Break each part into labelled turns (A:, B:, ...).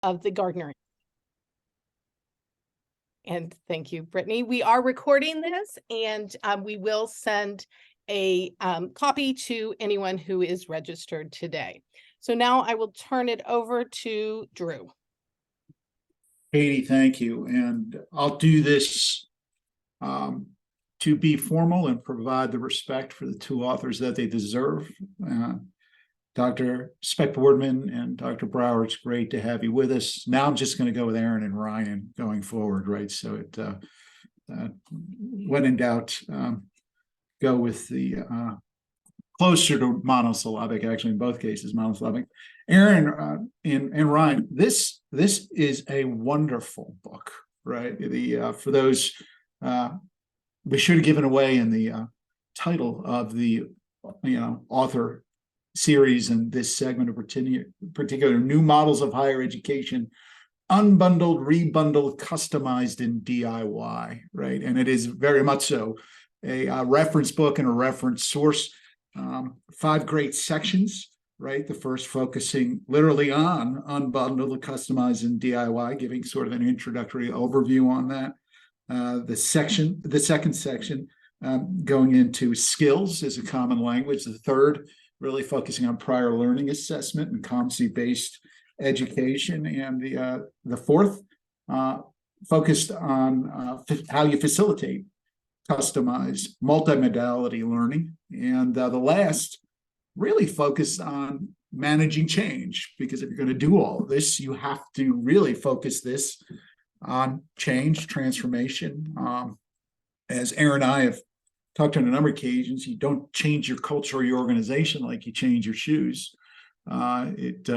A: of the Gardner. And thank you, Brittany. We are recording this, and we will send a copy to anyone who is registered today. So now I will turn it over to Drew.
B: Katie, thank you. And I'll do this to be formal and provide the respect for the two authors that they deserve. Dr. Specht-Boardman and Dr. Brower, it's great to have you with us. Now I'm just going to go with Aaron and Ryan going forward, right? So it, when in doubt, go with the closer to monosyllabic, actually in both cases, monosyllabic. Aaron and Ryan, this is a wonderful book, right? For those, we should have given away in the title of the author series and this segment of particular new models of higher education, unbundled, rebundled, customized, and DIY, right? And it is very much so a reference book and a reference source. 5 great sections, right? The first focusing literally on unbundled, customized, and DIY, giving sort of an introductory overview on that. The second section going into skills as a common language. The third really focusing on prior learning assessment and competency-based education. And the fourth focused on how you facilitate customized multimodality learning. And the last really focused on managing change, because if you're going to do all of this, you have to really focus this on change, transformation. As Aaron and I have talked on a number of occasions, you don't change your culture or your organization like you change your shoes. It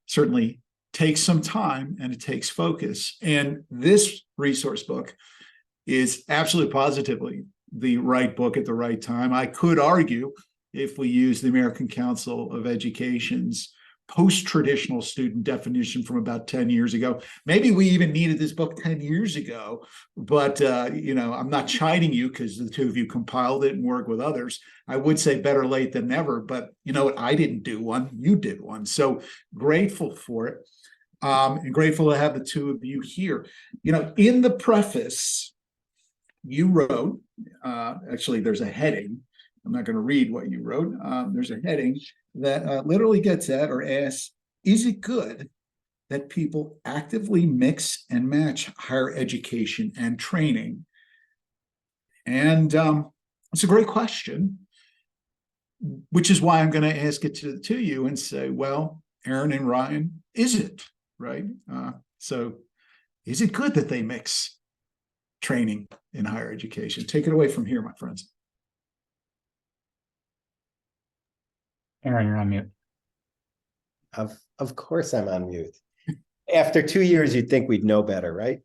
B: certainly takes some time and it takes focus. And this resource book is absolutely positively the right book at the right time. I could argue, if we use the American Council of Education's post-traditional student definition from about 10 years ago, maybe we even needed this book 10 years ago, but I'm not chiding you because the two of you compiled it and worked with others. I would say better late than never, but you know what? I didn't do one, you did one. So grateful for it, and grateful to have the two of you here. In the preface, you wrote, actually there's a heading, I'm not going to read what you wrote. There's a heading that literally gets at or asks, is it good that people actively mix and match higher education and training? And it's a great question, which is why I'm going to ask it to you and say, well, Aaron and Ryan, is it, right? So is it good that they mix training in higher education? Take it away from here, my friends.
C: Aaron, you're on mute.
D: Of course I'm on mute. After 2 years, you'd think we'd know better, right?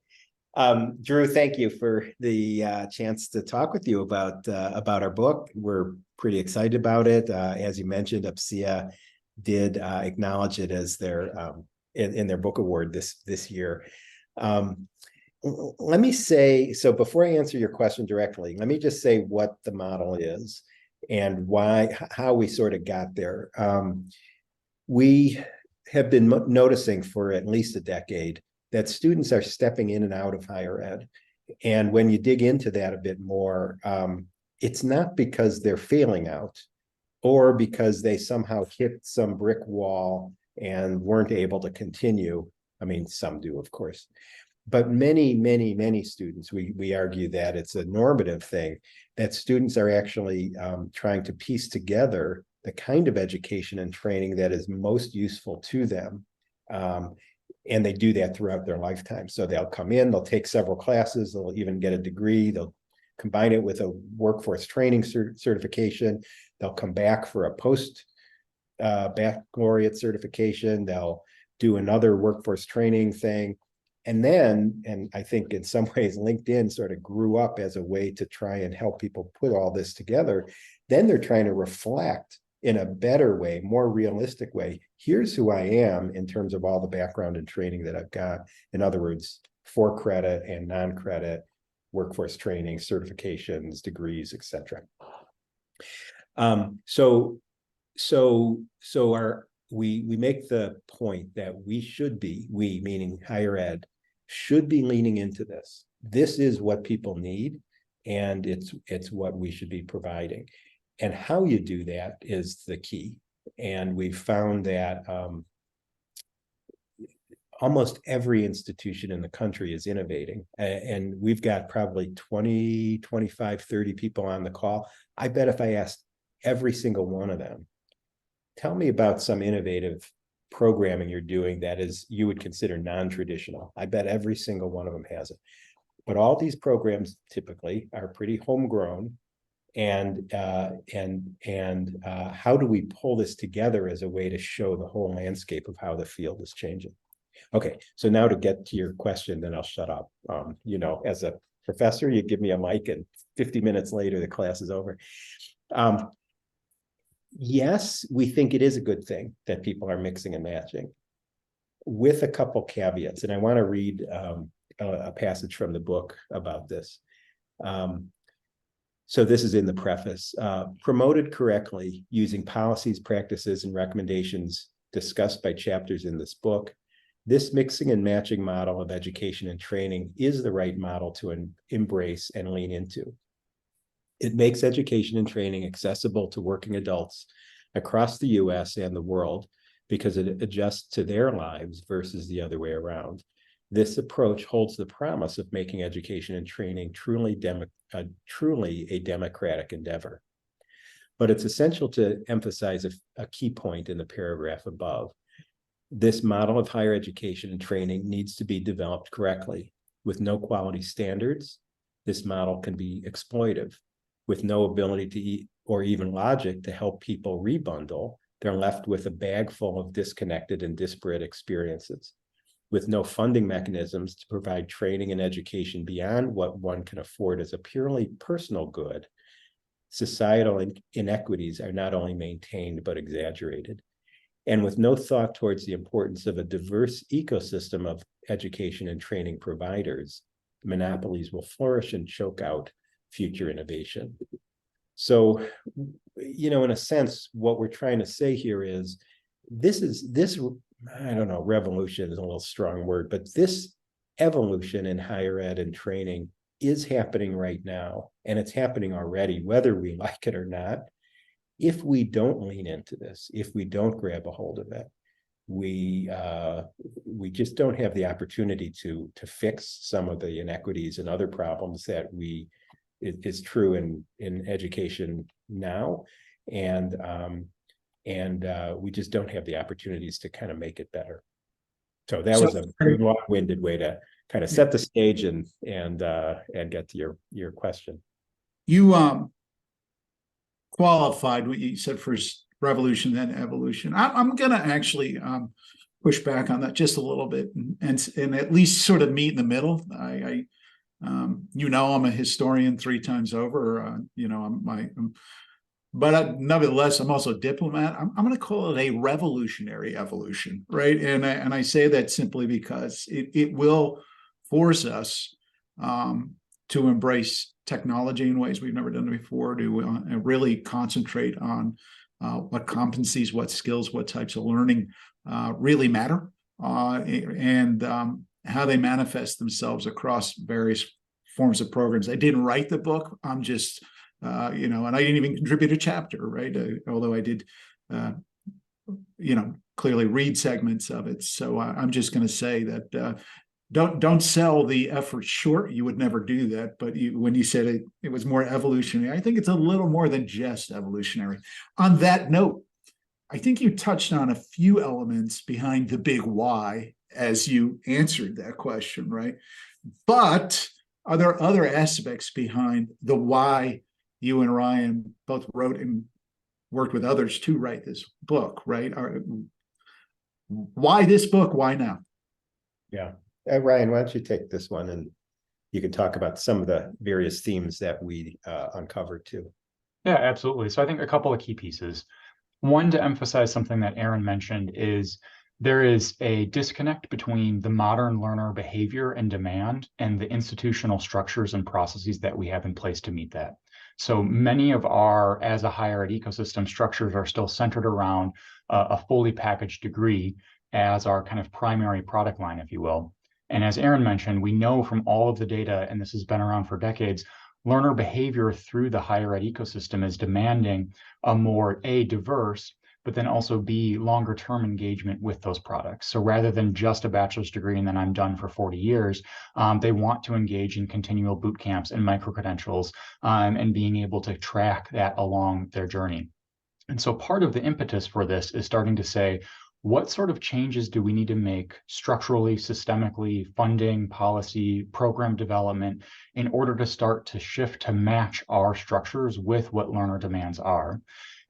D: Drew, thank you for the chance to talk with you about our book. We're pretty excited about it. As you mentioned, UPSEA did acknowledge it as their in their book award this year. Let me say, so before I answer your question directly, let me just say what the model is and how we sort of got there. We have been noticing for at least a decade that students are stepping in and out of higher ed. And when you dig into that a bit more, it's not because they're failing out or because they somehow hit some brick wall and weren't able to continue. I mean, some do, of course. But many students, we argue that it's a normative thing, that students are actually trying to piece together the kind of education and training that is most useful to them. And they do that throughout their lifetime. So they'll come in, they'll take several classes, they'll even get a degree, they'll combine it with a workforce training certification, they'll come back for a post-baccalaureate certification, they'll do another workforce training thing. And then, and I think in some ways, LinkedIn sort of grew up as a way to try and help people put all this together. Then they're trying to reflect in a better way, more realistic way. Here's who I am in terms of all the background and training that I've got. In other words, for credit and non-credit, workforce training, certifications, degrees, etc. So we make the point that we meaning higher ed, should be leaning into this. This is what people need, and it's what we should be providing. And how you do that is the key. And we've found that almost every institution in the country is innovating. And we've got probably 20, 25, 30 people on the call. I bet if I asked every single one of them, tell me about some innovative programming you're doing that is you would consider non-traditional. I bet every single one of them has it. But all these programs typically are pretty homegrown. And how do we pull this together as a way to show the whole landscape of how the field is changing? Okay, so now to get to your question, then I'll shut up. You know, as a professor, you give me a mic and 50 minutes later, the class is over. Yes, we think it is a good thing that people are mixing and matching, with a couple caveats. And I want to read a passage from the book about this. So this is in the preface. Promoted correctly using policies, practices, and recommendations discussed by chapters in this book, this mixing and matching model of education and training is the right model to embrace and lean into. It makes education and training accessible to working adults across the US and the world because it adjusts to their lives versus the other way around. This approach holds the promise of making education and training truly a democratic endeavor. But it's essential to emphasize a key point in the paragraph above. This model of higher education and training needs to be developed correctly. With no quality standards, this model can be exploitive. With no ability or even logic to help people rebundle, they're left with a bag full of disconnected and disparate experiences. With no funding mechanisms to provide training and education beyond what one can afford as a purely personal good, societal inequities are not only maintained, but exaggerated. And with no thought towards the importance of a diverse ecosystem of education and training providers, monopolies will flourish and choke out future innovation. So, you know, in a sense, what we're trying to say here is this, I don't know, revolution is a little strong word, but this evolution in higher ed and training is happening right now, and it's happening already, whether we like it or not. If we don't lean into this, if we don't grab a hold of it, we just don't have the opportunity to fix some of the inequities and other problems that is true in education now, and we just don't have the opportunities to kind of make it better. So that was a very long-winded way to kind of set the stage and get to your question.
B: You qualified what you said first, revolution, then evolution. I'm gonna actually push back on that just a little bit and at least sort of meet in the middle. You know, I'm a historian 3 times over. You know, but nevertheless, I'm also a diplomat. I'm going to call it a revolutionary evolution, right? And I say that simply because it will force us to embrace technology in ways we've never done before, to really concentrate on what competencies, what skills, what types of learning really matter, and how they manifest themselves across various forms of programs. I didn't write the book. I'm just, you know, and I didn't even contribute a chapter, right? Although I did, you know, clearly read segments of it. So I'm just going to say that don't sell the effort short. You would never do that. But when you said it was more evolutionary, I think it's a little more than just evolutionary. On that note, I think you touched on a few elements behind the big why as you answered that question, right? But are there other aspects behind the why you and Ryan both wrote and worked with others to write this book, right? Why this book? Why now?
D: Yeah. Ryan, why don't you take this one and you can talk about some of the various themes that we uncovered too.
C: Yeah, absolutely. So I think a couple of key pieces. One, to emphasize something that Aaron mentioned, is there is a disconnect between the modern learner behavior and demand and the institutional structures and processes that we have in place to meet that. So many of our, as a higher ed ecosystem, structures are still centered around a fully packaged degree as our kind of primary product line, if you will. And as Aaron mentioned, we know from all of the data, and this has been around for decades, learner behavior through the higher ed ecosystem is demanding a more diverse, but then also B, longer term engagement with those products. So rather than just a bachelor's degree and then I'm done for 40 years, they want to engage in continual boot camps and micro-credentials and being able to track that along their journey. And so part of the impetus for this is starting to say, what sort of changes do we need to make structurally, systemically, funding, policy, program development, in order to start to shift to match our structures with what learner demands are?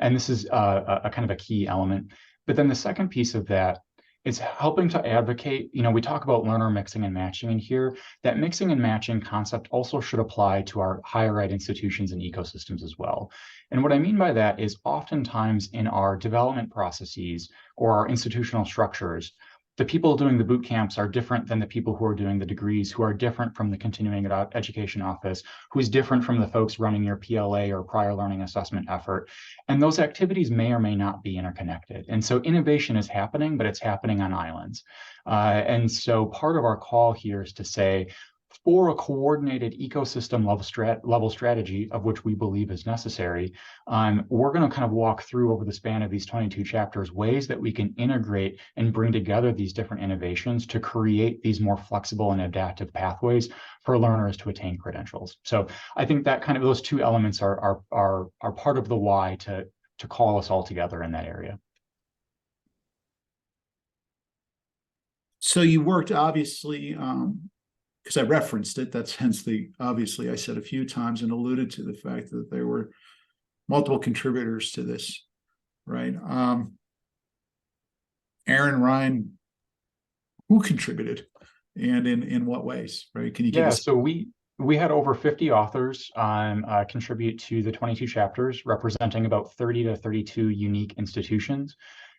C: And this is a kind of a key element. But then the second piece of that is helping to advocate, we talk about learner mixing and matching in here. That mixing and matching concept also should apply to our higher ed institutions and ecosystems as well. And what I mean by that is oftentimes in our development processes or our institutional structures, the people doing the boot camps are different than the people who are doing the degrees, who are different from the continuing education office, who is different from the folks running your PLA or prior learning assessment effort. And those activities may or may not be interconnected. And so innovation is happening, but it's happening on islands. And so part of our call here is to say, for a coordinated ecosystem level strategy, of which we believe is necessary, we're going to kind of walk through over the span of these 22 chapters ways that we can integrate and bring together these different innovations to create these more flexible and adaptive pathways for learners to attain credentials. So I think that kind of those two elements are part of the why to call us all together in that area.
B: So you worked obviously, because I referenced it, that's hence the obviously I said a few times and alluded to the fact that there were multiple contributors to this, right? Aaron, Ryan, who contributed and in what ways, right? Can you give us?
C: So we had over 50 authors contribute to the 22 chapters, representing about 30 to 32 unique institutions.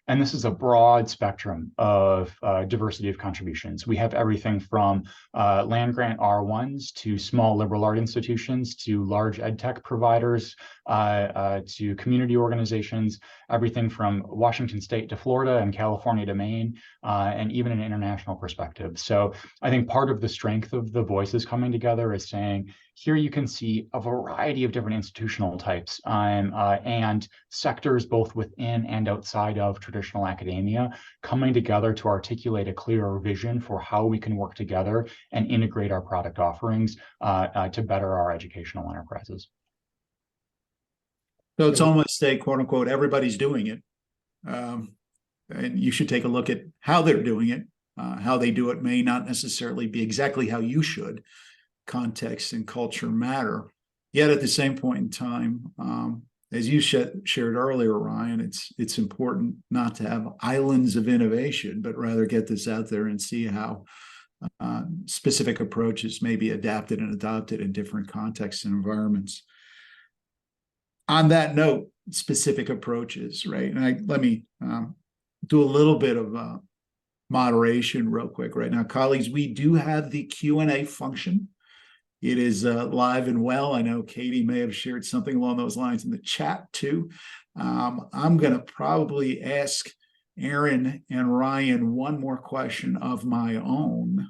C: And this is a broad spectrum of diversity of contributions. We have everything from land-grant R1s to small liberal art institutions to large ed tech providers to community organizations, everything from Washington State to Florida and California to Maine, and even an international perspective. So I think part of the strength of the voices coming together is saying, here you can see a variety of different institutional types and sectors both within and outside of traditional academia coming together to articulate a clearer vision for how we can work together and integrate our product offerings to better our educational enterprises.
B: So it's almost a quote unquote, everybody's doing it. And you should take a look at how they're doing it. How they do it may not necessarily be exactly how you should. Context and culture matter. Yet at the same point in time, as you shared earlier, Ryan, it's important not to have islands of innovation, but rather get this out there and see how specific approaches may be adapted and adopted in different contexts and environments. On that note, specific approaches, right? And let me do a little bit of moderation real quick right now. Colleagues, we do have the Q&A function. It is live and well. I know Katie may have shared something along those lines in the chat too. I'm going to probably ask Aaron and Ryan one more question of my own.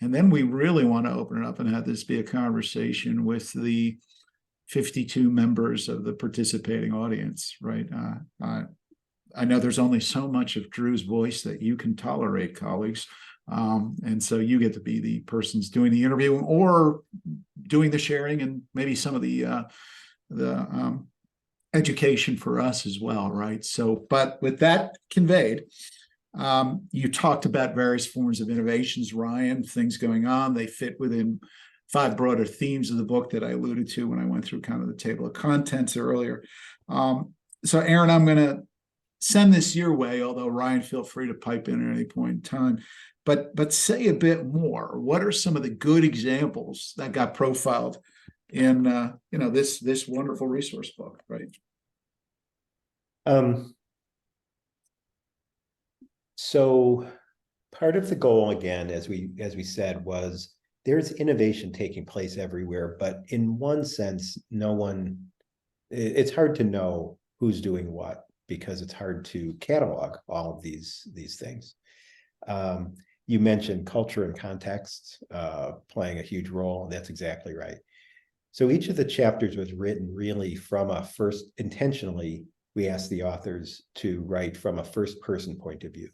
B: And then we really want to open it up and have this be a conversation with the 52 members of the participating audience, right? I know there's only so much of Drew's voice that you can tolerate, colleagues. And so you get to be the persons doing the interviewing or doing the sharing and maybe some of the education for us as well, right? So, but with that conveyed, you talked about various forms of innovations, Ryan, things going on. They fit within 5 broader themes of the book that I alluded to when I went through kind of the table of contents earlier. So Aaron, I'm going to send this your way, although Ryan, feel free to pipe in at any point in time. But say a bit more. What are some of the good examples that got profiled in this wonderful resource book, right?
D: So part of the goal, again, as we said, was there's innovation taking place everywhere, but in one sense, it's hard to know who's doing what because it's hard to catalog all of these things. You mentioned culture and context playing a huge role. That's exactly right. So each of the chapters was written really from a intentionally, we asked the authors to write from a first person point of view.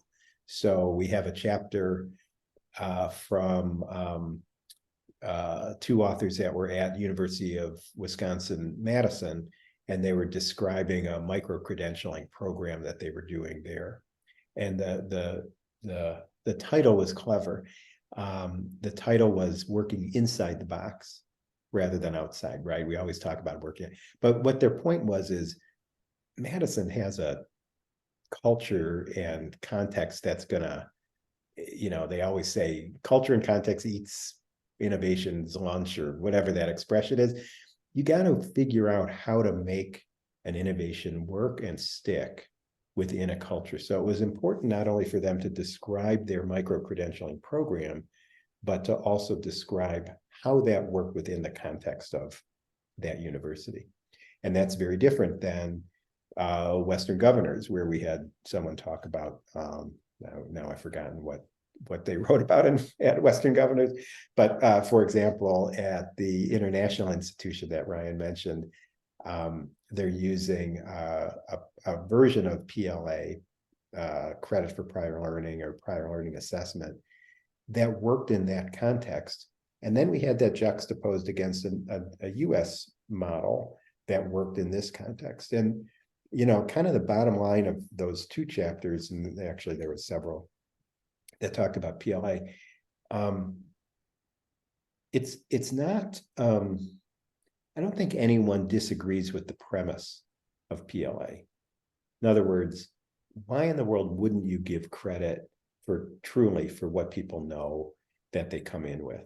D: So we have a chapter from two authors that were at University of Wisconsin-Madison, and they were describing a micro-credentialing program that they were doing there. And the title was clever. The title was Working Inside the Box rather than outside, right? We always talk about working, but what their point was is Madison has a culture and context that's gonna, they always say culture and context eats innovation's lunch, or whatever that expression is. You got to figure out how to make an innovation work and stick within a culture. So it was important not only for them to describe their micro-credentialing program, but to also describe how that worked within the context of that university. And that's very different than Western Governors, where we had someone talk about, now I've forgotten what they wrote about at Western Governors, but for example, at the international institution that Ryan mentioned, they're using a version of PLA, credit for prior learning or prior learning assessment, that worked in that context. And then we had that juxtaposed against a US model that worked in this context. And, kind of the bottom line of those two chapters, and actually there were several that talked about PLA. It's not, I don't think anyone disagrees with the premise of PLA. In other words, why in the world wouldn't you give credit for what people know that they come in with?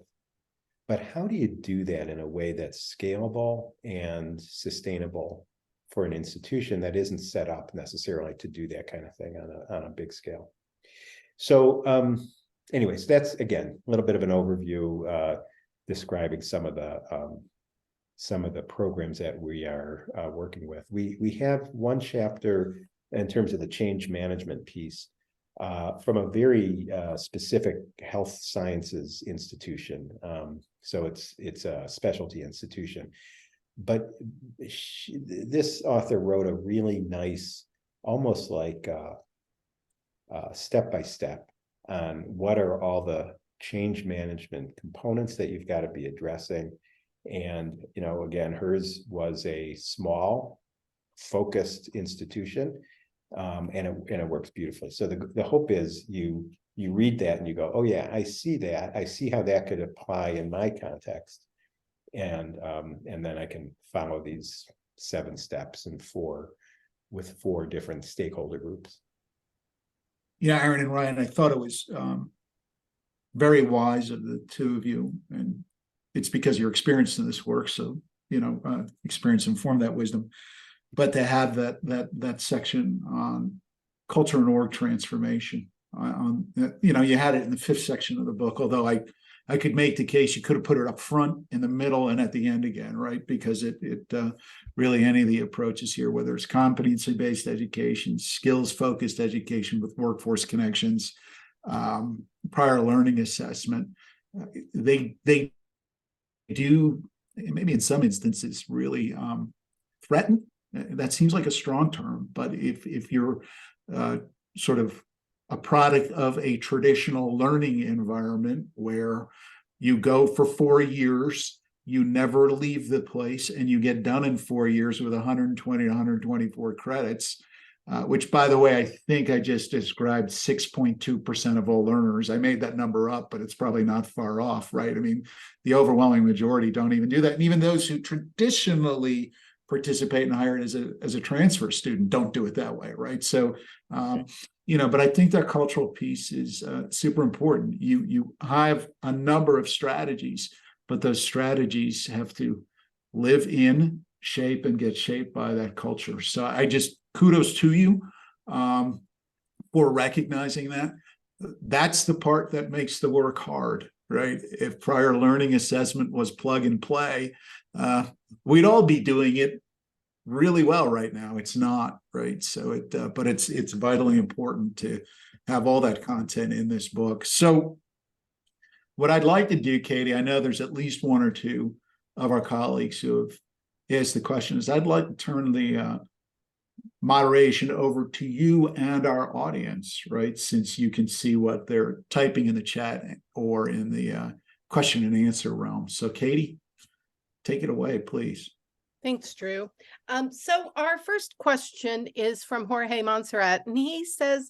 D: But how do you do that in a way that's scalable and sustainable for an institution that isn't set up necessarily to do that kind of thing on a big scale? So anyways, that's, again, a little bit of an overview describing some of the programs that we are working with. We have one chapter in terms of the change management piece from a very specific health sciences institution. So it's a specialty institution. But this author wrote a really nice, almost like step-by-step on what are all the change management components that you've got to be addressing. And, again, hers was a small, focused institution, and it works beautifully. So the hope is you read that and you go, oh yeah, I see that. I see how that could apply in my context. And then I can follow these 7 steps with 4 different stakeholder groups.
B: Yeah, Aaron and Ryan, I thought it was very wise of the two of you, and it's because you're experienced in this work, so experience informed that wisdom. But to have that section on culture and org transformation, you had it in the 5th section of the book. Although I could make the case you could have put it up front, in the middle, and at the end again, right? Because it really, any of the approaches here, whether it's competency-based education, skills-focused education with workforce connections, prior learning assessment, they do, maybe in some instances, really threaten. That seems like a strong term, but if you're sort of a product of a traditional learning environment where you go for 4 years, you never leave the place, and you get done in 4 years with 120 to 124 credits, which, by the way, I think I just described 6.2% of all learners. I made that number up, but it's probably not far off, right? I mean, the overwhelming majority don't even do that. And even those who traditionally participate in higher ed as a transfer student don't do it that way, right? So, but I think that cultural piece is super important. You have a number of strategies, but those strategies have to live in, shape, and get shaped by that culture. So I just kudos to you for recognizing that. That's the part that makes the work hard. right? If prior learning assessment was plug and play, we'd all be doing it really well right now. It's not, right? So but it's vitally important to have all that content in this book. So what I'd like to do, Katie, I know there's at least one or two of our colleagues who have asked the questions. I'd like to turn the moderation over to you and our audience, right? Since you can see what they're typing in the chat or in the question and answer realm. So Katie, take it away, please.
A: Thanks, Drew. So our first question is from Jorge Montserrat, and he says,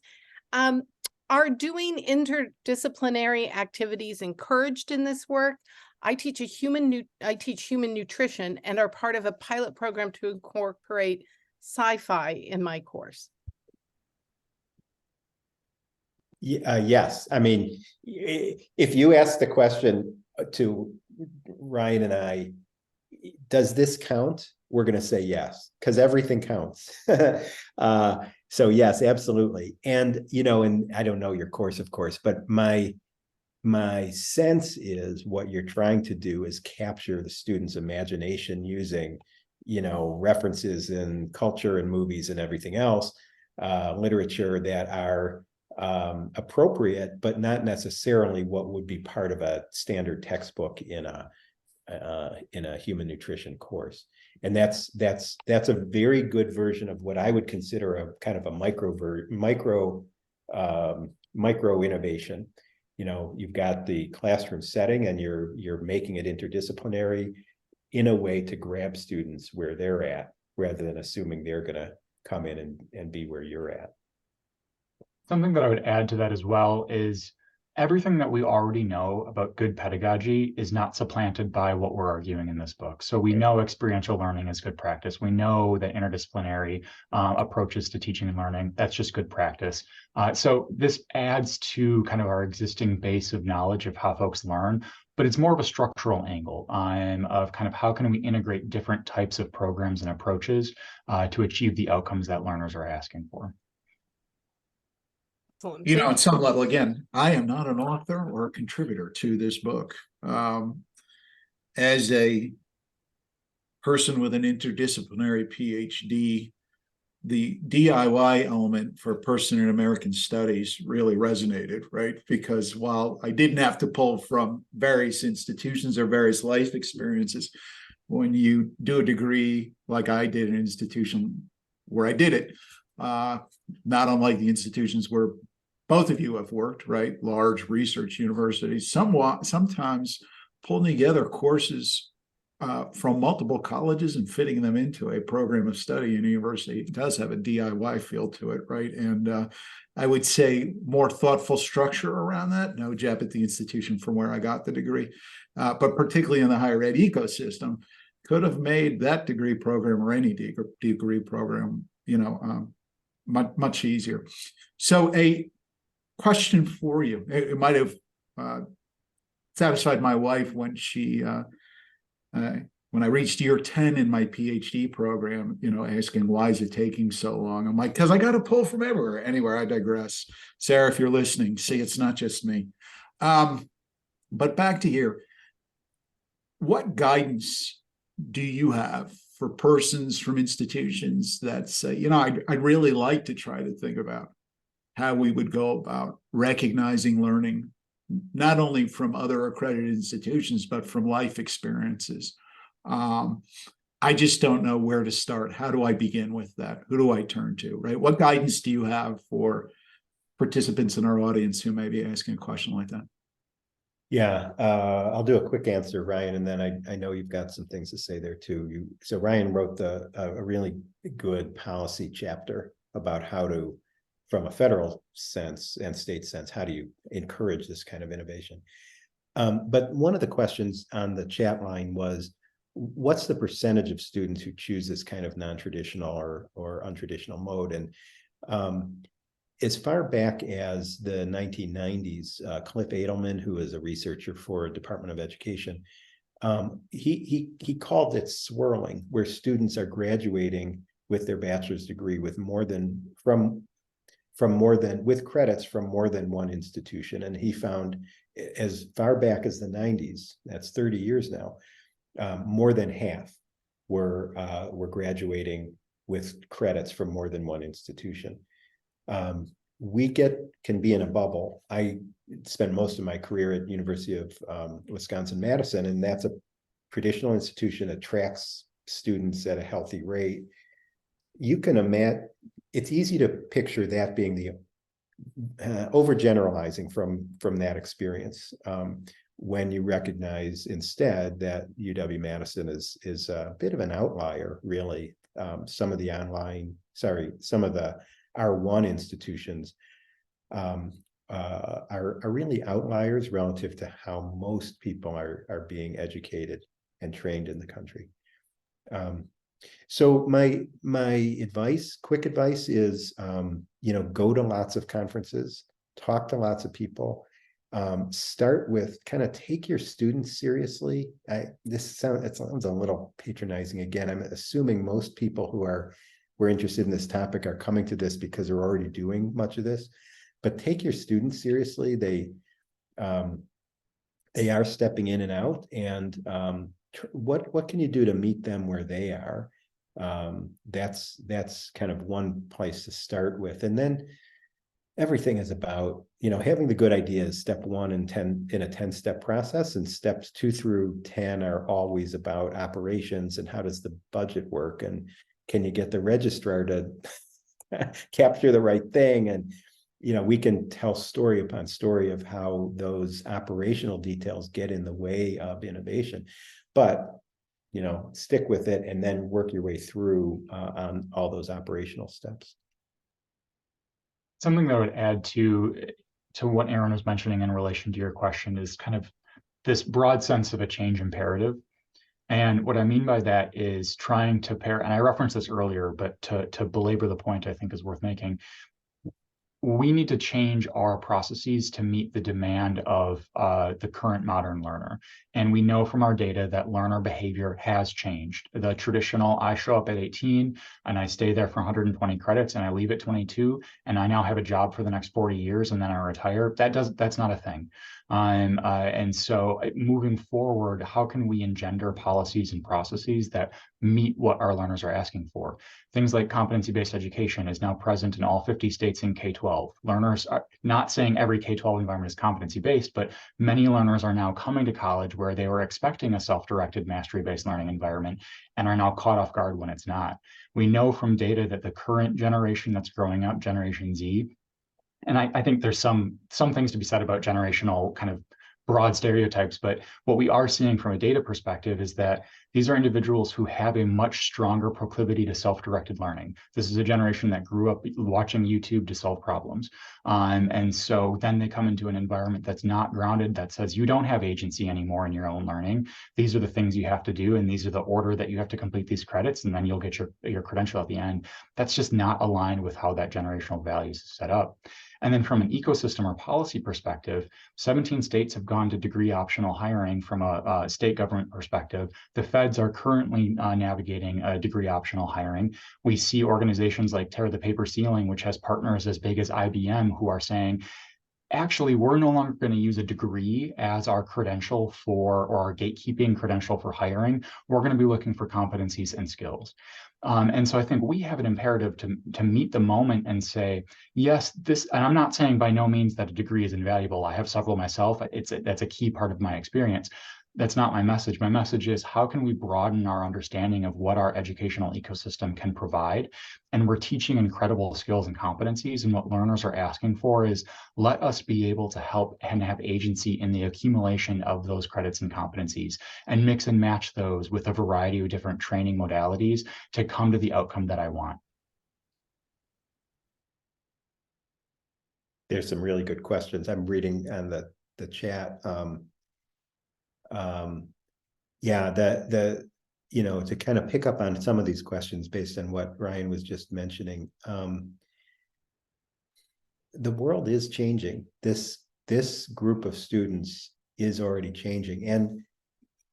A: are doing interdisciplinary activities encouraged in this work? I teach human nutrition and are part of a pilot program to incorporate sci-fi in my course.
D: Yes. I mean, if you ask the question to Ryan and I, does this count? We're going to say yes, because everything counts. So yes, absolutely. And, you know, and I don't know your course, of course, but my sense is what you're trying to do is capture the student's imagination using, you know, references in culture and movies and everything else, literature that are appropriate, but not necessarily what would be part of a standard textbook in a human nutrition course. And that's a very good version of what I would consider a kind of a micro innovation. You know, you've got the classroom setting and you're making it interdisciplinary in a way to grab students where they're at, rather than assuming they're going to come in and be where you're at.
C: Something that I would add to that as well is everything that we already know about good pedagogy is not supplanted by what we're arguing in this book. So we know experiential learning is good practice. We know that interdisciplinary approaches to teaching and learning, that's just good practice. So this adds to kind of our existing base of knowledge of how folks learn, but it's more of a structural angle of kind of how can we integrate different types of programs and approaches to achieve the outcomes that learners are asking for.
B: You know, at some level, again, I am not an author or a contributor to this book. As a person with an interdisciplinary PhD, the DIY element for a person in American studies really resonated, right? Because while I didn't have to pull from various institutions or various life experiences, when you do a degree like I did in an institution where I did it, not unlike the institutions where both of you have worked, right? Large research universities, sometimes pulling together courses from multiple colleges and fitting them into a program of study in a university does have a DIY feel to it, right? And I would say more thoughtful structure around that. No jab at the institution from where I got the degree, but particularly in the higher ed ecosystem, could have made that degree program or any degree program, you know, much easier. So a question for you. It might have satisfied my wife when she, when I reached year 10 in my PhD program, you know, asking, why is it taking so long? I'm like, because I got to pull from everywhere. Anyway, I digress. Sarah, if you're listening, see, it's not just me. But back to here. What guidance do you have for persons from institutions that say, you know, I'd really like to try to think about how we would go about recognizing learning, not only from other accredited institutions, but from life experiences. I just don't know where to start. How do I begin with that? Who do I turn to, right? What guidance do you have for participants in our audience who may be asking a question like that?
D: Yeah, I'll do a quick answer, Ryan, and then I know you've got some things to say there too. So Ryan wrote a really good policy chapter about how to, from a federal sense and state sense, how do you encourage this kind of innovation? But one of the questions on the chat line was, what's the percentage of students who choose this kind of non-traditional or untraditional mode? And as far back as the 1990s, Cliff Adelman, who is a researcher for Department of Education, he called it swirling, where students are graduating with their bachelor's degree with more than from with credits from more than one institution. And he found as far back as the 90s, that's 30 years now, more than half were graduating with credits from more than one institution. We can be in a bubble. I spent most of my career at University of Wisconsin-Madison, and that's a traditional institution, attracts students at a healthy rate. You can imagine, it's easy to picture that being the overgeneralizing from that experience, when you recognize instead that UW-Madison is a bit of an outlier, really. Some of the R1 institutions are really outliers relative to how most people are being educated and trained in the country. So my quick advice is, go to lots of conferences, talk to lots of people, start with kind of take your students seriously. It sounds a little patronizing again. I'm assuming most people who were interested in this topic are coming to this because they're already doing much of this, but take your students seriously. They are stepping in and out, and what can you do to meet them where they are? That's kind of one place to start with. And then everything is about, having the good ideas, step 1 and 10 in a 10-step process, and steps 2 through 10 are always about operations and how does the budget work, and can you get the registrar to capture the right thing? And we can tell story upon story of how those operational details get in the way of innovation, but stick with it and then work your way through on all those operational steps.
C: Something that I would add to what Aaron was mentioning in relation to your question is kind of this broad sense of a change imperative. And what I mean by that is trying to pair, and I referenced this earlier, but to belabor the point I think is worth making, we need to change our processes to meet the demand of the current modern learner. And we know from our data that learner behavior has changed. The traditional, I show up at 18 and I stay there for 120 credits and I leave at 22 and I now have a job for the next 40 years and then I retire. That's not a thing. And so moving forward, how can we engender policies and processes that meet what our learners are asking for? Things like competency-based education is now present in all 50 states in K-12. Learners are not saying every K-12 environment is competency-based, but many learners are now coming to college where they were expecting a self-directed mastery-based learning environment and are now caught off guard when it's not. We know from data that the current generation that's growing up, Generation Z, and I think there's some things to be said about generational kind of broad stereotypes, but what we are seeing from a data perspective is that these are individuals who have a much stronger proclivity to self-directed learning. This is a generation that grew up watching YouTube to solve problems. And so then they come into an environment that's not grounded, that says you don't have agency anymore in your own learning. These are the things you have to do, and these are the order that you have to complete these credits, and then you'll get your credential at the end. That's just not aligned with how that generational values is set up. And then from an ecosystem or policy perspective, 17 states have gone to degree optional hiring from a state government perspective. The feds are currently navigating degree optional hiring. We see organizations like Tear the Paper Ceiling, which has partners as big as IBM, who are saying, actually, we're no longer going to use a degree as our credential or our gatekeeping credential for hiring. We're going to be looking for competencies and skills. And so I think we have an imperative to meet the moment and say, yes, and I'm not saying by no means that a degree is invaluable. I have several myself. That's a key part of my experience. That's not my message. My message is, how can we broaden our understanding of what our educational ecosystem can provide? And we're teaching incredible skills and competencies. And what learners are asking for is, let us be able to help and have agency in the accumulation of those credits and competencies, and mix and match those with a variety of different training modalities to come to the outcome that I want.
D: There's some really good questions. I'm reading on the chat. Yeah, to kind of pick up on some of these questions based on what Ryan was just mentioning, the world is changing. This group of students is already changing,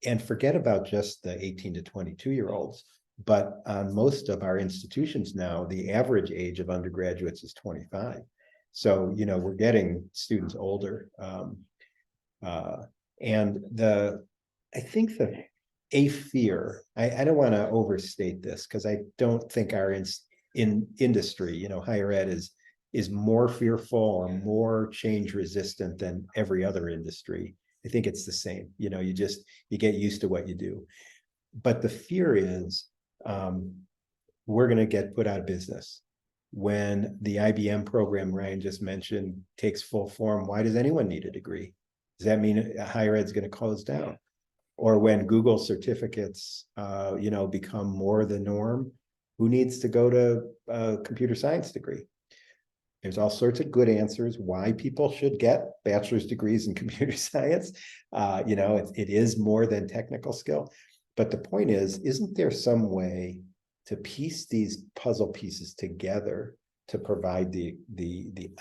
D: and forget about just the 18 to 22-year-olds, but on most of our institutions now, the average age of undergraduates is 25. So, we're getting students older. And I think a fear, I don't want to overstate this because I don't think our in industry, higher ed is more fearful or more change resistant than every other industry. I think it's the same. You get used to what you do. But the fear is we're going to get put out of business. When the IBM program Ryan just mentioned takes full form, why does anyone need a degree? Does that mean higher ed is going to close down? Or when Google certificates, become more the norm, who needs to go to a computer science degree? There's all sorts of good answers why people should get bachelor's degrees in computer science. It is more than technical skill. But the point is, isn't there some way to piece these puzzle pieces together to provide the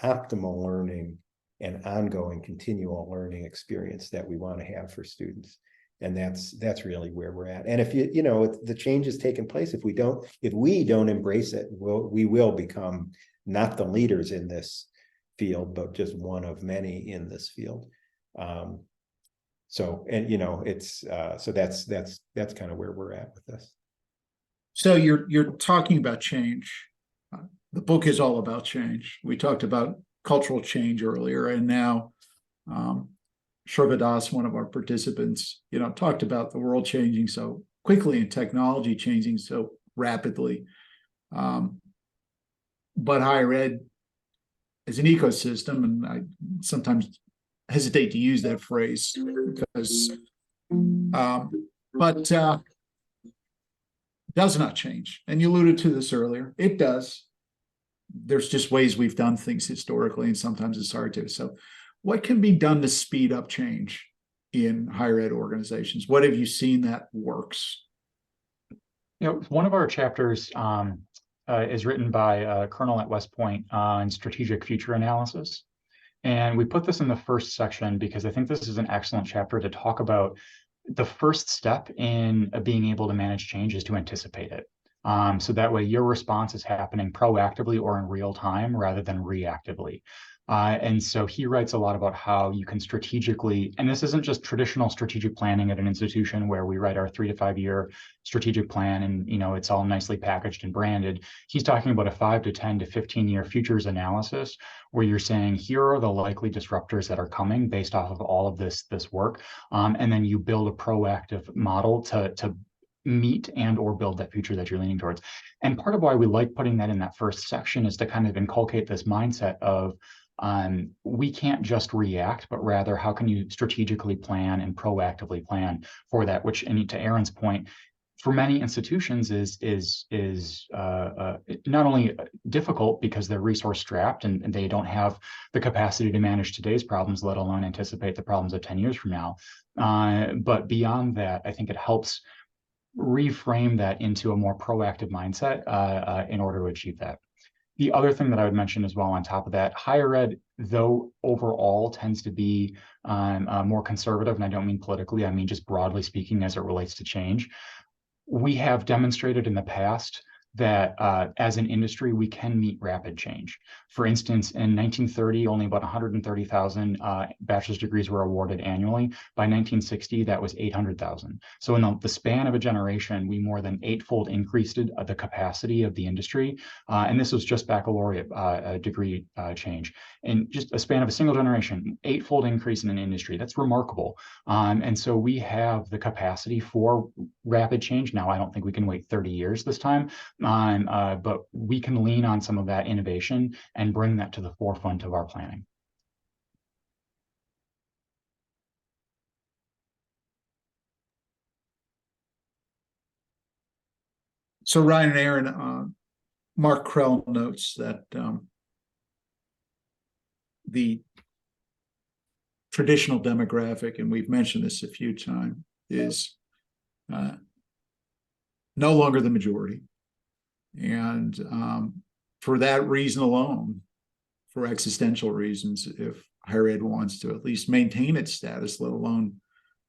D: optimal learning and ongoing continual learning experience that we want to have for students? And that's really where we're at. And if the change has taken place, if we don't embrace it, we will become not the leaders in this field, but just one of many in this field. So that's kind of where we're at with this.
B: So you're talking about change. The book is all about change. We talked about cultural change earlier, and now Shravadas, one of our participants, talked about the world changing so quickly and technology changing so rapidly. But higher ed is an ecosystem, and I sometimes hesitate to use that phrase because, but does not change. And you alluded to this earlier. It does. There's just ways we've done things historically, and sometimes it's hard to. So what can be done to speed up change in higher ed organizations? What have you seen that works?
C: One of our chapters is written by a colonel at West Point on strategic future analysis. And we put this in the first section because I think this is an excellent chapter to talk about the first step in being able to manage change is to anticipate it. So that way your response is happening proactively or in real time rather than reactively. And so he writes a lot about how you can strategically, and this isn't just traditional strategic planning at an institution where we write our 3 to 5 year strategic plan and it's all nicely packaged and branded. He's talking about a 5 to 10 to 15 year futures analysis where you're saying here are the likely disruptors that are coming based off of all of this work, and then you build a proactive model to meet and or build that future that you're leaning towards. And part of why we like putting that in that first section is to kind of inculcate this mindset of we can't just react, but rather how can you strategically plan and proactively plan for that, which, and to Aaron's point, for many institutions is not only difficult because they're resource strapped and they don't have the capacity to manage today's problems, let alone anticipate the problems of 10 years from now. But beyond that, I think it helps reframe that into a more proactive mindset in order to achieve that. The other thing that I would mention as well on top of that, higher ed, though overall tends to be more conservative, and I don't mean politically, I mean just broadly speaking as it relates to change. We have demonstrated in the past that as an industry, we can meet rapid change. For instance, in 1930, only about 130,000 bachelor's degrees were awarded annually. By 1960, that was 800,000. So in the span of a generation, we more than 8-fold increased the capacity of the industry. And this was just baccalaureate degree change. In just a span of a single generation, 8-fold increase in an industry. That's remarkable. And so we have the capacity for rapid change. Now, I don't think we can wait 30 years this time. But we can lean on some of that innovation and bring that to the forefront of our planning.
B: So Ryan and Aaron, Mark Krell notes that the traditional demographic, and we've mentioned this a few times, is no longer the majority. And for that reason alone, for existential reasons, if higher ed wants to at least maintain its status, let alone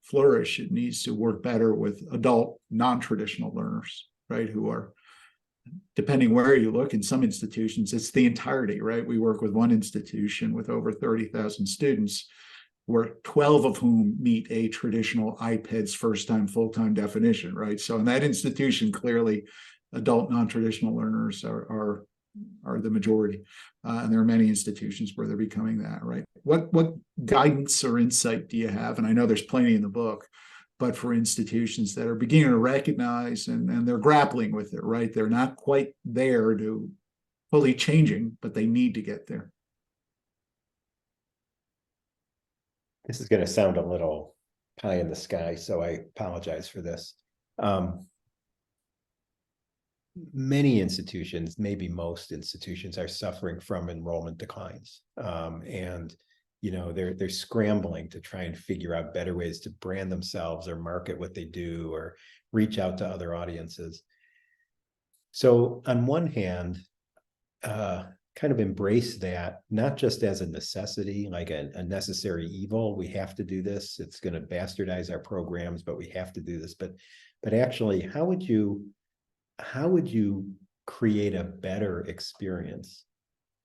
B: flourish, it needs to work better with adult non-traditional learners, right, who are depending where you look, in some institutions, it's the entirety, right? We work with one institution with over 30,000 students, where 12 of whom meet a traditional IPEDS first-time, full-time definition, right? So in that institution, clearly, adult non-traditional learners are the majority. And there are many institutions where they're becoming that, right? What guidance or insight do you have? And I know there's plenty in the book, but for institutions that are beginning to recognize and they're grappling with it, right? They're not quite there to fully changing, but they need to get there.
D: This is going to sound a little pie in the sky, so I apologize for this. Many institutions, maybe most institutions, are suffering from enrollment declines. And they're scrambling to try and figure out better ways to brand themselves or market what they do or reach out to other audiences. So on one hand, kind of embrace that, not just as a necessity, like a necessary evil. We have to do this. It's going to bastardize our programs, but we have to do this. But actually, how would you create a better experience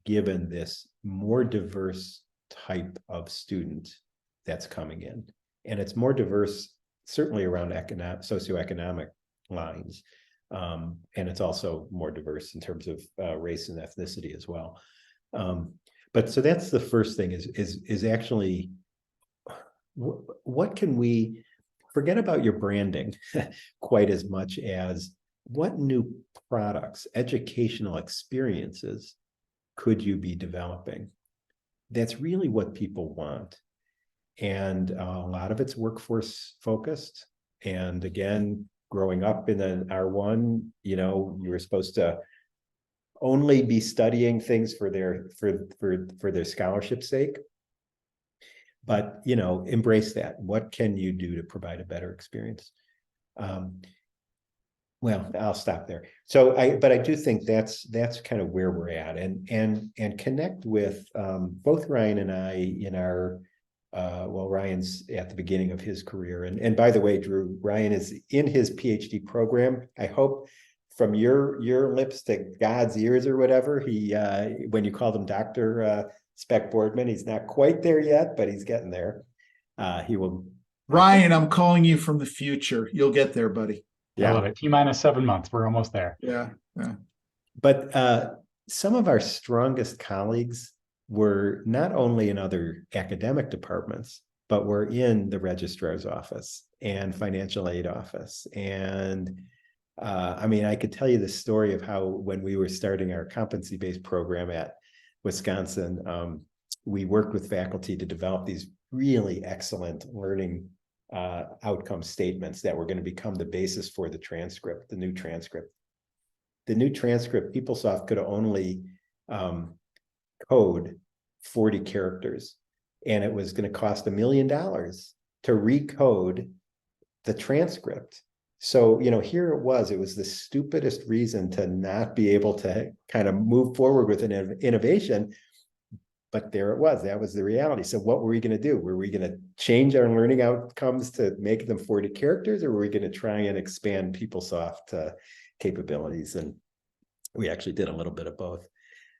D: given this more diverse type of student that's coming in? And it's more diverse, certainly around socioeconomic lines. And it's also more diverse in terms of race and ethnicity as well. But so that's the first thing is actually, what can we forget about your branding quite as much as what new products, educational experiences could you be developing? That's really what people want. And a lot of it's workforce focused. And again, growing up in an R1, you were supposed to only be studying things for their scholarship's sake. But, embrace that. What can you do to provide a better experience? Well, I'll stop there. So but I do think that's kind of where we're at, and connect with both Ryan and I in our Ryan's at the beginning of his career, and by the way, Drew, Ryan is in his PhD program. I hope from your lips to God's ears or whatever, he when you called him Dr. Specht-Boardman, he's not quite there yet, but he's getting there. He will.
B: Ryan, I'm calling you from the future. You'll get there, buddy.
C: Yeah. I love it. T-minus 7 months. We're almost there.
B: Yeah.
D: But some of our strongest colleagues were not only in other academic departments, but were in the registrar's office and financial aid office. And I could tell you the story of how when we were starting our competency-based program at Wisconsin, we worked with faculty to develop these really excellent learning outcome statements that were going to become the basis for the transcript, the new transcript. The new transcript, PeopleSoft could only code 40 characters, and it was going to cost $1 million to recode the transcript. So, here it was the stupidest reason to not be able to kind of move forward with an innovation. But there it was. That was the reality. So what were we going to do? Were we going to change our learning outcomes to make them 40 characters, or were we going to try and expand PeopleSoft capabilities? And we actually did a little bit of both.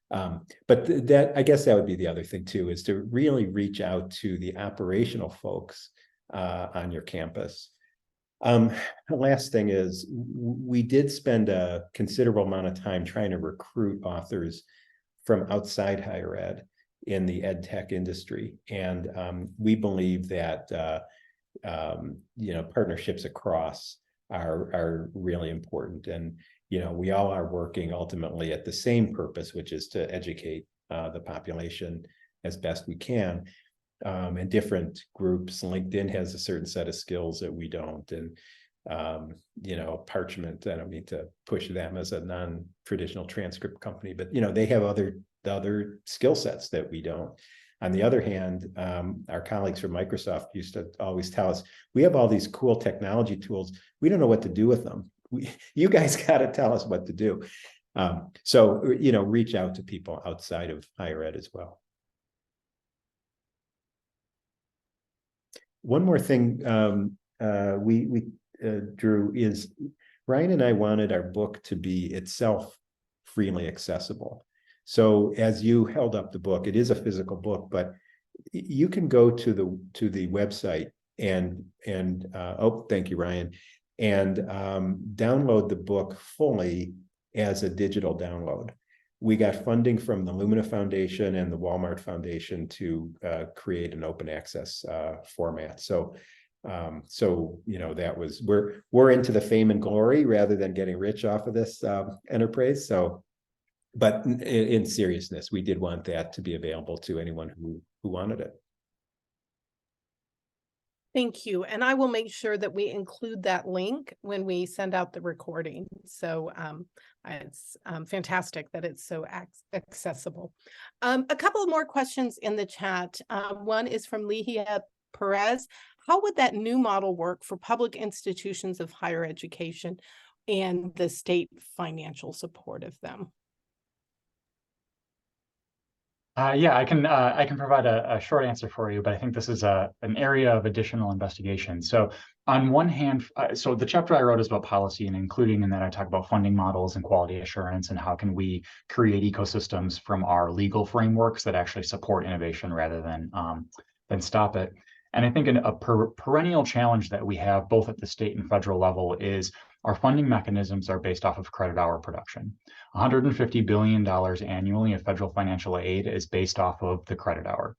D: But I guess that would be the other thing too, is to really reach out to the operational folks on your campus. The last thing is we did spend a considerable amount of time trying to recruit authors from outside higher ed in the ed tech industry. And we believe that, partnerships across are really important. And, we all are working ultimately at the same purpose, which is to educate the population as best we can. And different groups, LinkedIn has a certain set of skills that we don't. And, Parchment, I don't mean to push them as a non-traditional transcript company, but, they have other skill sets that we don't. On the other hand, our colleagues from Microsoft used to always tell us, we have all these cool technology tools. We don't know what to do with them. You guys got to tell us what to do. So, reach out to people outside of higher ed as well. One more thing we Drew, is Brian and I wanted our book to be itself freely accessible. So as you held up the book, it is a physical book, but you can go to the website and oh, thank you, Ryan, and download the book fully as a digital download. We got funding from the Lumina Foundation and the Walmart Foundation to create an open access format. So you know, that was, we're into the fame and glory rather than getting rich off of this enterprise. So, but in seriousness, we did want that to be available to anyone who wanted it.
A: Thank you. And I will make sure that we include that link when we send out the recording. So it's fantastic that it's so accessible. A couple more questions in the chat. One is from Lihia Perez. How would that new model work for public institutions of higher education and the state financial support of them?
C: Yeah, I can provide a short answer for you, but I think this is an area of additional investigation. So on one hand, so the chapter I wrote is about policy, and including in that I talk about funding models and quality assurance and how can we create ecosystems from our legal frameworks that actually support innovation rather than stop it. And I think a perennial challenge that we have both at the state and federal level is our funding mechanisms are based off of credit hour production. $150 billion annually of federal financial aid is based off of the credit hour.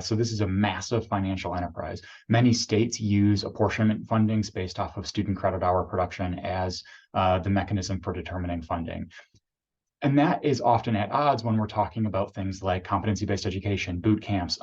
C: So this is a massive financial enterprise. Many states use apportionment fundings based off of student credit hour production as the mechanism for determining funding. And that is often at odds when we're talking about things like competency-based education, boot camps,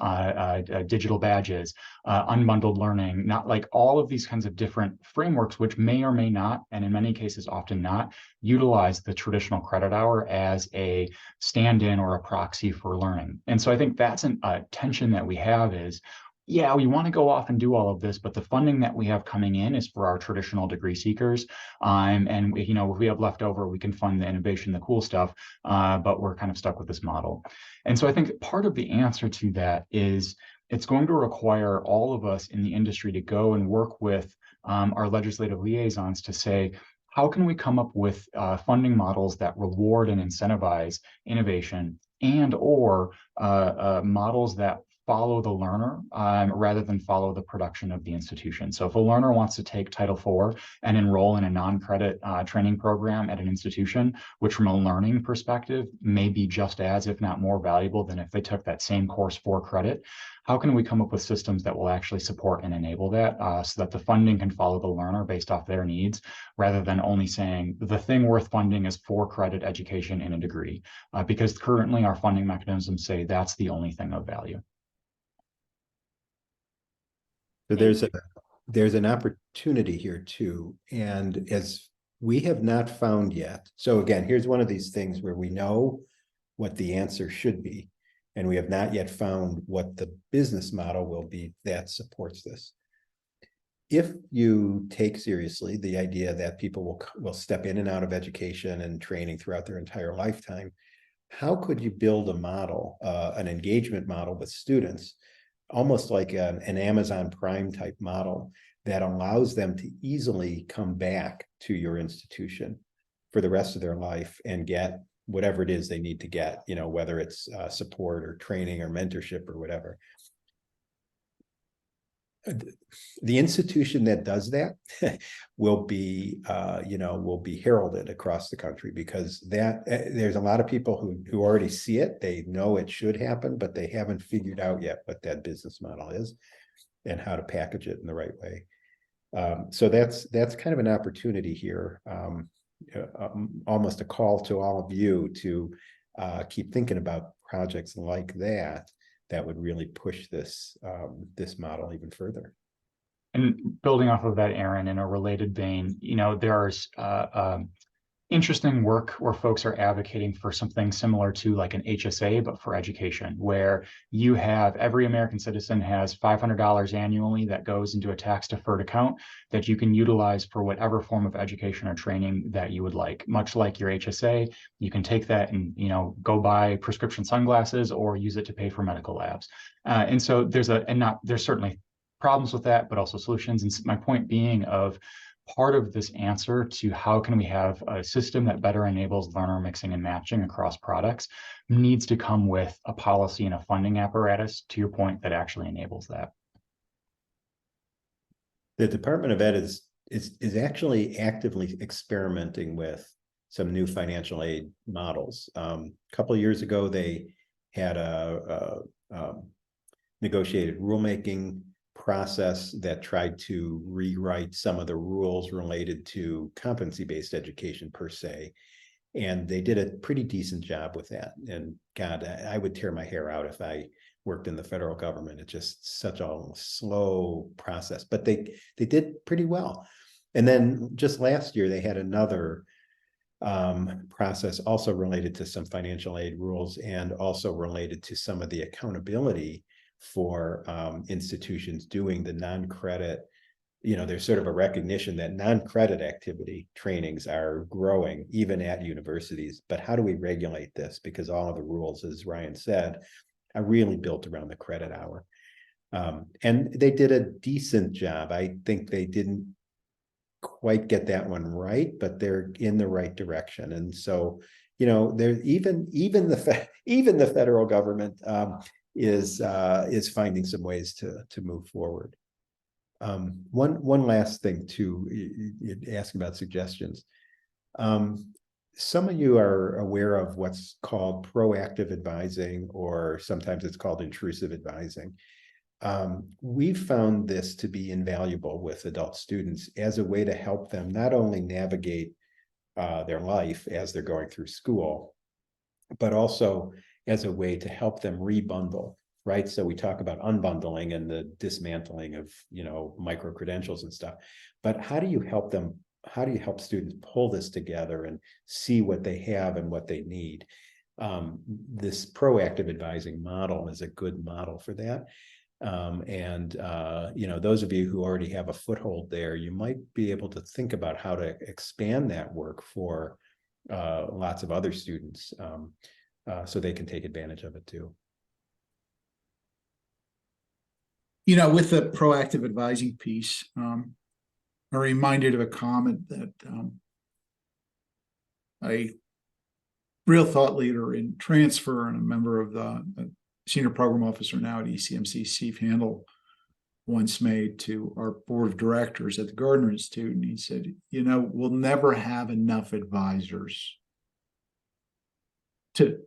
C: digital badges, unbundled learning, not like all of these kinds of different frameworks, which may or may not, and in many cases often not, utilize the traditional credit hour as a stand-in or a proxy for learning. And so I think that's a tension that we have is, yeah, we want to go off and do all of this, but the funding that we have coming in is for our traditional degree seekers. And you know, if we have leftover, we can fund the innovation, the cool stuff, but we're kind of stuck with this model. And so I think part of the answer to that is it's going to require all of us in the industry to go and work with our legislative liaisons to say, how can we come up with funding models that reward and incentivize innovation and or models that follow the learner rather than follow the production of the institution. So if a learner wants to take Title IV and enroll in a non-credit training program at an institution, which from a learning perspective may be just as, if not more valuable than if they took that same course for credit, how can we come up with systems that will actually support and enable that so that the funding can follow the learner based off their needs, rather than only saying the thing worth funding is for credit education in a degree, because currently our funding mechanisms say that's the only thing of value.
D: So there's an opportunity here too. And as we have not found yet, so again, here's one of these things where we know what the answer should be, and we have not yet found what the business model will be that supports this. If you take seriously the idea that people will step in and out of education and training throughout their entire lifetime, how could you build a model, an engagement model with students, almost like an Amazon Prime type model that allows them to easily come back to your institution for the rest of their life and get whatever it is they need to get, you know, whether it's support or training or mentorship or whatever. The institution that does that will be, will be heralded across the country, because there's a lot of people who already see it. They know it should happen, but they haven't figured out yet what that business model is and how to package it in the right way. So that's kind of an opportunity here, almost a call to all of you to keep thinking about projects like that would really push this model even further.
C: And building off of that, Aaron, in a related vein, you know, there's interesting work where folks are advocating for something similar to like an HSA, but for education, where you have every American citizen has $500 annually that goes into a tax-deferred account that you can utilize for whatever form of education or training that you would like. Much like your HSA, you can take that and, you know, go buy prescription sunglasses or use it to pay for medical labs. And so there's certainly problems with that, but also solutions. And my point being of part of this answer to how can we have a system that better enables learner mixing and matching across products needs to come with a policy and a funding apparatus, to your point, that actually enables that.
D: The Department of Ed is actually actively experimenting with some new financial aid models. A couple of years ago, they had a negotiated rulemaking process that tried to rewrite some of the rules related to competency-based education per se. And they did a pretty decent job with that. And God, I would tear my hair out if I worked in the federal government. It's just such a slow process, but they did pretty well. And then just last year, they had another process also related to some financial aid rules and also related to some of the accountability for institutions doing the non-credit. There's sort of a recognition that non-credit activity trainings are growing even at universities, but how do we regulate this? Because all of the rules, as Ryan said, are really built around the credit hour. And they did a decent job. I think they didn't quite get that one right, but they're in the right direction. And so, there even the federal government is finding some ways to move forward. One last thing too, you ask about suggestions. Some of you are aware of what's called proactive advising, or sometimes it's called intrusive advising. We've found this to be invaluable with adult students as a way to help them not only navigate their life as they're going through school, but also as a way to help them rebundle, right? So we talk about unbundling and the dismantling of, micro credentials and stuff, but how do you help them? How do you help students pull this together and see what they have and what they need? This proactive advising model is a good model for that. Those of you who already have a foothold there, you might be able to think about how to expand that work for lots of other students so they can take advantage of it too.
B: With the proactive advising piece, I'm reminded of a comment that a real thought leader in transfer and a member of the senior program officer now at ECMC, Steve Handel, once made to our board of directors at the Gardner Institute. And he said, we'll never have enough advisors to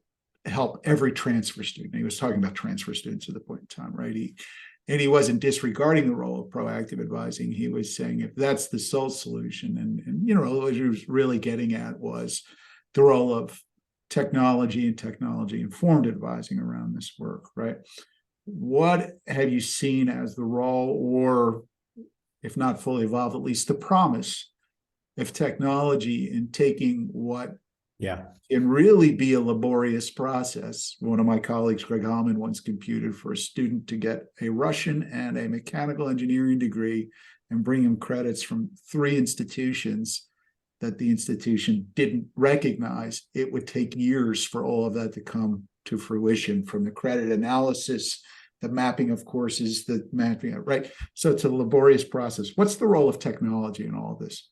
B: help every transfer student. He was talking about transfer students at the point in time, right? He wasn't disregarding the role of proactive advising. He was saying if that's the sole solution, what he was really getting at was the role of technology and technology-informed advising around this work, right? What have you seen as the role, or if not fully evolved, at least the promise of technology in taking what can really be a laborious process? One of my colleagues, Greg Hallman, once computed for a student to get a Russian and a mechanical engineering degree and bring him credits from 3 institutions that the institution didn't recognize. It would take years for all of that to come to fruition, from the credit analysis, the mapping of courses, the mapping, right? So it's a laborious process. What's the role of technology in all of this?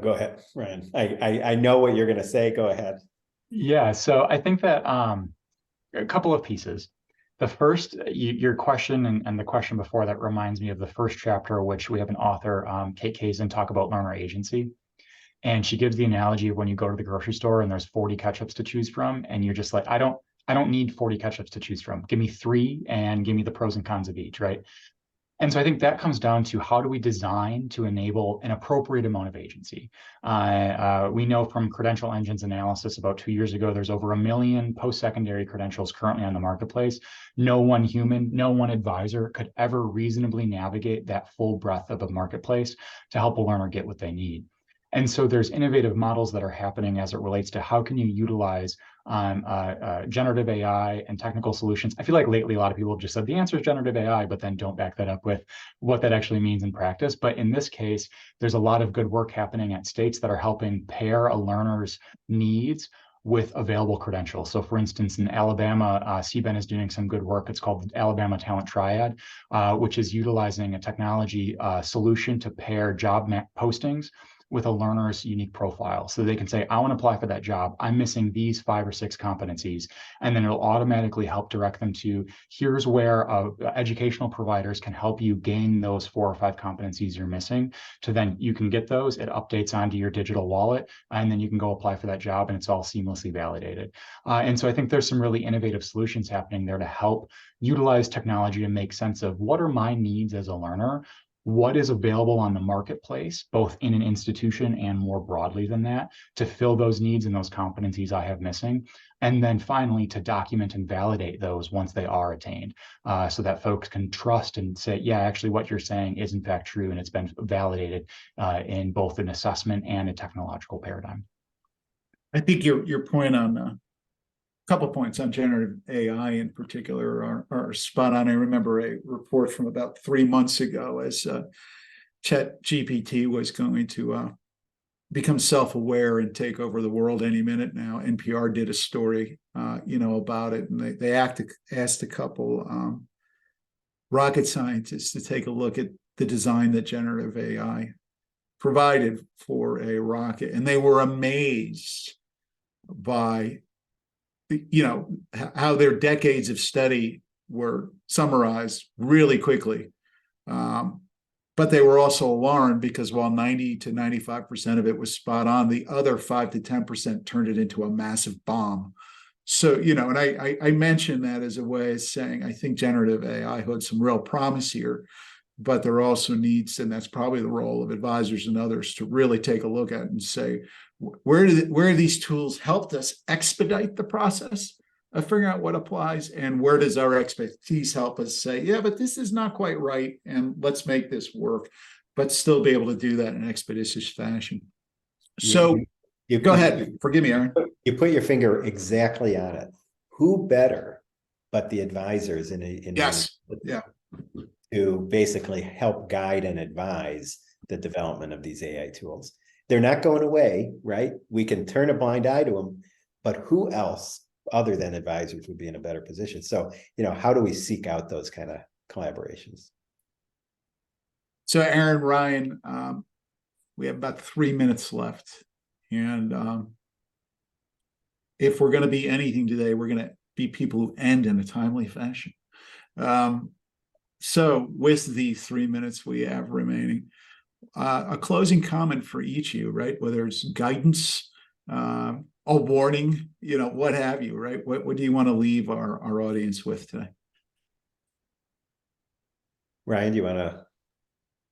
D: Go ahead, Ryan. I know what you're going to say. Go ahead.
C: Yeah, so I think that a couple of pieces. The first, your question and the question before that reminds me of the first chapter, which we have an author, Kate Kazin, talk about learner agency. And she gives the analogy of when you go to the grocery store and there's 40 ketchups to choose from, and you're just like, I don't need 40 ketchups to choose from. Give me 3 and give me the pros and cons of each, right? And so I think that comes down to how do we design to enable an appropriate amount of agency? We know from credential engines analysis about 2 years ago, there's over 1 million post-secondary credentials currently on the marketplace. No one human, no one advisor could ever reasonably navigate that full breadth of a marketplace to help a learner get what they need. And so there's innovative models that are happening as it relates to how can you utilize generative AI and technical solutions. I feel like lately a lot of people have just said the answer is generative AI, but then don't back that up with what that actually means in practice. But in this case, there's a lot of good work happening at states that are helping pair a learner's needs with available credentials. So for instance, in Alabama, CBEN is doing some good work. It's called the Alabama Talent Triad, which is utilizing a technology solution to pair job postings with a learner's unique profile. So they can say, I want to apply for that job. I'm missing these 5 or 6 competencies. And then it'll automatically help direct them to, here's where educational providers can help you gain those 4 or 5 competencies you're missing. To then you can get those, it updates onto your digital wallet, and then you can go apply for that job, and it's all seamlessly validated. And so I think there's some really innovative solutions happening there to help utilize technology to make sense of what are my needs as a learner, what is available on the marketplace, both in an institution and more broadly than that, to fill those needs and those competencies I have missing. And then finally, to document and validate those once they are attained, so that folks can trust and say, yeah, actually what you're saying is in fact true, and it's been validated in both an assessment and a technological paradigm.
B: I think your point on a couple points on generative AI in particular are spot on. I remember a report from about 3 months ago as ChatGPT was going to become self-aware and take over the world any minute now. NPR did a story, about it, and they asked a couple rocket scientists to take a look at the design that generative AI provided for a rocket, and they were amazed by how their decades of study were summarized really quickly. But they were also alarmed because while 90 to 95% of it was spot on, the other 5 to 10% turned it into a massive bomb. So, and I mentioned that as a way of saying, I think generative AI holds some real promise here, but there also needs, and that's probably the role of advisors and others, to really take a look at and say, where these tools helped us expedite the process of figuring out what applies, and where does our expertise help us say, yeah, but this is not quite right, and let's make this work, but still be able to do that in an expeditious fashion. So go ahead. Forgive me, Aaron.
D: You put your finger exactly on it. Who better but the advisors
B: Yes.
D: to basically help guide and advise the development of these AI tools? They're not going away, right? We can turn a blind eye to them, but who else other than advisors would be in a better position? So, how do we seek out those kind of collaborations?
B: So, Aaron, Ryan, we have about 3 minutes left. And if we're going to be anything today, we're going to be people who end in a timely fashion. So with the 3 minutes we have remaining, a closing comment for each of you, right? Whether it's guidance, a warning, what have you, right? What do you want to leave our audience with today?
D: Ryan, do you want to?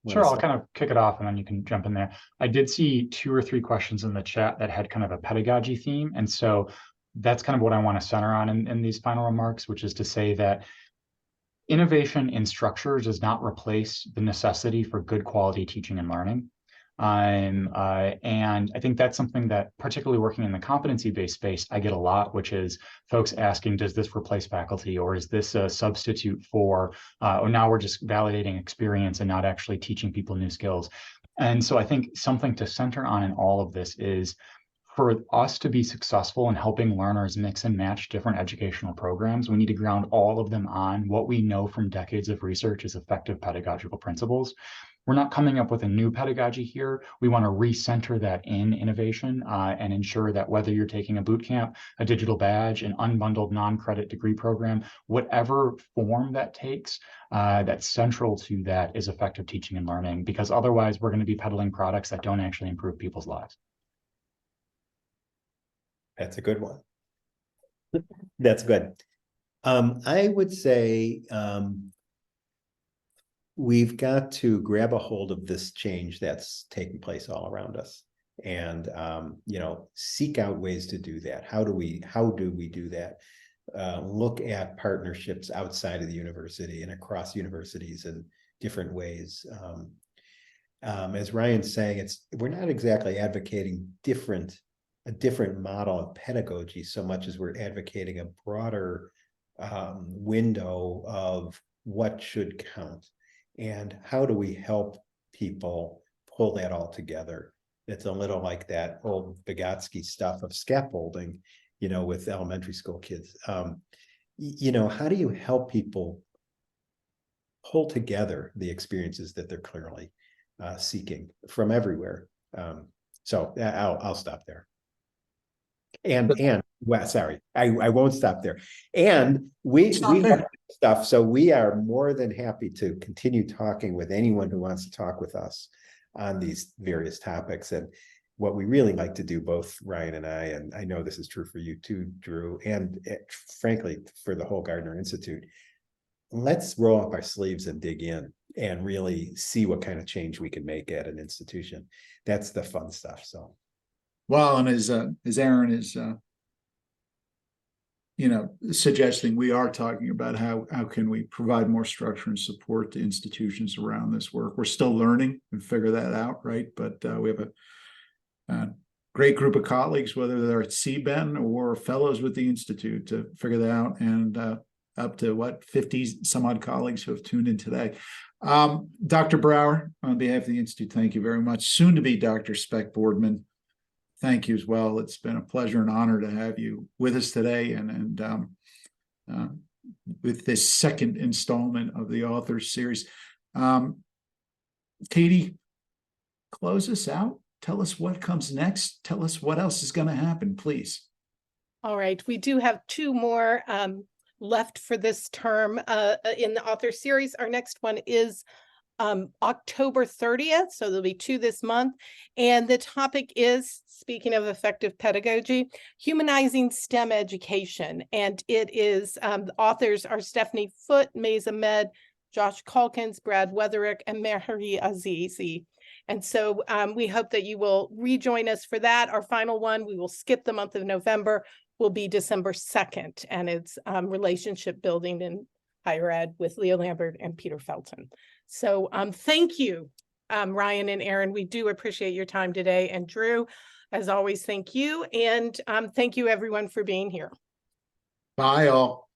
C: Sure, I'll kind of kick it off and then you can jump in there. I did see 2 or 3 questions in the chat that had kind of a pedagogy theme. And so that's kind of what I want to center on in these final remarks, which is to say that innovation in structure does not replace the necessity for good quality teaching and learning. And I think that's something that, particularly working in the competency-based space, I get a lot, which is folks asking, does this replace faculty, or is this a substitute for, or now we're just validating experience and not actually teaching people new skills? And so I think something to center on in all of this is, for us to be successful in helping learners mix and match different educational programs, we need to ground all of them on what we know from decades of research as effective pedagogical principles. We're not coming up with a new pedagogy here. We want to recenter that in innovation and ensure that whether you're taking a boot camp, a digital badge, an unbundled non-credit degree program, whatever form that takes, that's central to that is effective teaching and learning, because otherwise we're going to be peddling products that don't actually improve people's lives.
D: That's a good one. That's good. I would say we've got to grab a hold of this change that's taking place all around us, and seek out ways to do that. How do we do that? Look at partnerships outside of the university and across universities in different ways. As Ryan's saying, we're not exactly advocating a different model of pedagogy so much as we're advocating a broader window of what should count, and how do we help people pull that all together. It's a little like that old Vygotsky stuff of scaffolding. with elementary school kids. How do you help people pull together the experiences that they're clearly seeking from everywhere? So I'll stop there. Well, sorry, I won't stop there. And we have stuff, so we are more than happy to continue talking with anyone who wants to talk with us on these various topics. And what we really like to do, both Ryan and I know this is true for you too, Drew, and frankly, for the whole Gardner Institute, let's roll up our sleeves and dig in and really see what kind of change we can make at an institution. That's the fun stuff. So,
B: well, and as Aaron is suggesting, we are talking about how can we provide more structure and support to institutions around this work. We're still learning and figure that out, right? But we have a great group of colleagues, whether they're at CBEN or fellows with the Institute, to figure that out. And up to 50 some odd colleagues who have tuned in today. Dr. Brower, on behalf of the Institute, thank you very much. Soon to be Dr. Specht-Boardman, thank you as well. It's been a pleasure and honor to have you with us today, and with this second installment of the Authors Series. Katie, close us out. Tell us what comes next. Tell us what else is going to happen, please. All
A: right. We do have 2 more left for this term in the Author Series. Our next one is October 30th. So there'll be 2 this month. And the topic is, speaking of effective pedagogy, humanizing STEM education. And it is, the authors are Stephanie Foote, Mays Ahmed, Josh Calkins, Brad Weatherick, and Mehri Azizi. And so we hope that you will rejoin us for that. Our final one, we will skip the month of November, will be December 2nd. And it's relationship building in higher ed with Leah Lambert and Peter Felton. So thank you, Ryan and Aaron. We do appreciate your time today. And Drew, as always, thank you. And thank you everyone for being here.
B: Bye all.